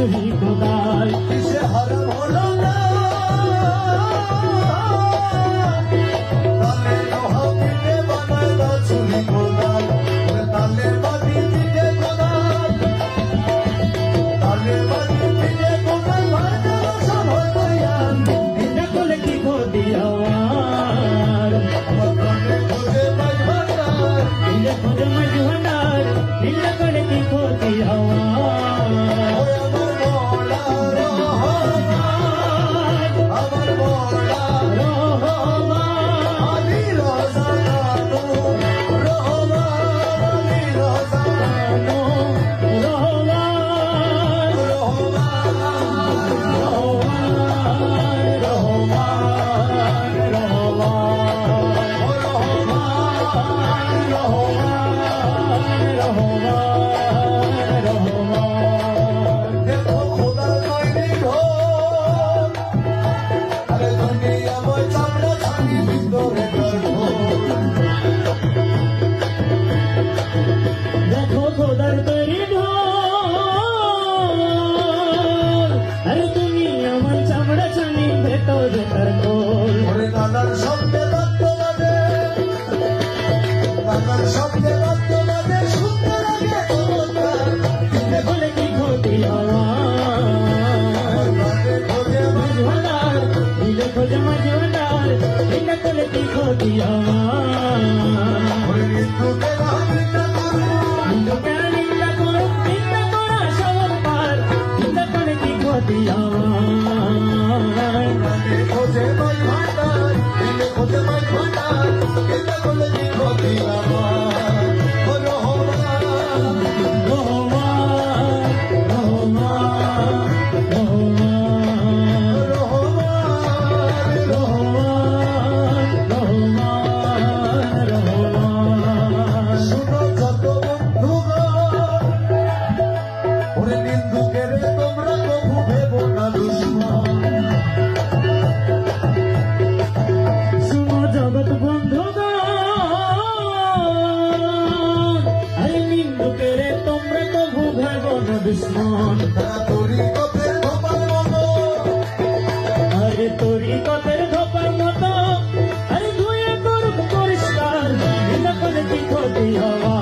ছুরি কোদাল কিসে হারাম হলো না তালে লোহা পিঠে বানায় না ছুরি কোদাল তালে বাড়ি পিঠে কোদাল তালে বাড়ি পিঠে কোদাল ভাজা সব হইয়ান এটা করলে কি ক্ষতি আমার আমার প্রাণে খোঁজে মাঝ ভান্ডার এটা খোঁজে মাঝ ভান্ডার এটা করলে কি ক্ষতি আমার ওই আমার মৌলা রহমান আমার মৌলা রহমান আলী রোজা কানু রহমান আলী রোজা কানু রহমান দেখো খোদার তৈরি ঢোল আরে দুনিয়া বই চামড়া ছানি ভিতরে দেখো খোদার তৈরি ঢোল আরে তুমি আমার চামড়া ছানি ভেতরে তার ঢোল ওরে নানার শব্দে বাদ্য বাজে নানার শব্দে বাদ্য বাজে শুনতে লাগে চমৎকার দেখলে কি ক্ষতি আমার প্রাণে খোঁজে মাঝ ভান্ডার দিলে খোঁজে মাঝ ভান্ডার এটা করলে কি ক্ষতি আমার ওরে নিন্দুকে নিন্দা করো নিন্দুকে নিন্দা করো নিন্দা করা সবার পার নিন্দা করে কি ক্ষতি আমার প্রাণে খোঁজে মাঝ ভান্ডার দিলে খোঁজে মাঝ ভান্ডার কেতা করলে কি ক্ষতি আমার ও রহমান রহমান রহমান রহমান রহমান রহমান রহমান শুনো যত বন্ধুগণ ওরে নিন্দুকে রে তোমরা কভু ভেবো না দুশ্মন শুনো জগৎ বন্ধুগণ আরে নিন্দুকে রে তোমরা তো ভুগব না দুশ্মন তারা তরিকতের ধোপার মতো আরে তোরই কতের ধোপার মতো আরে ধুয়ে করুক পরিষ্কার এটা করে কি ক্ষতি হওয়া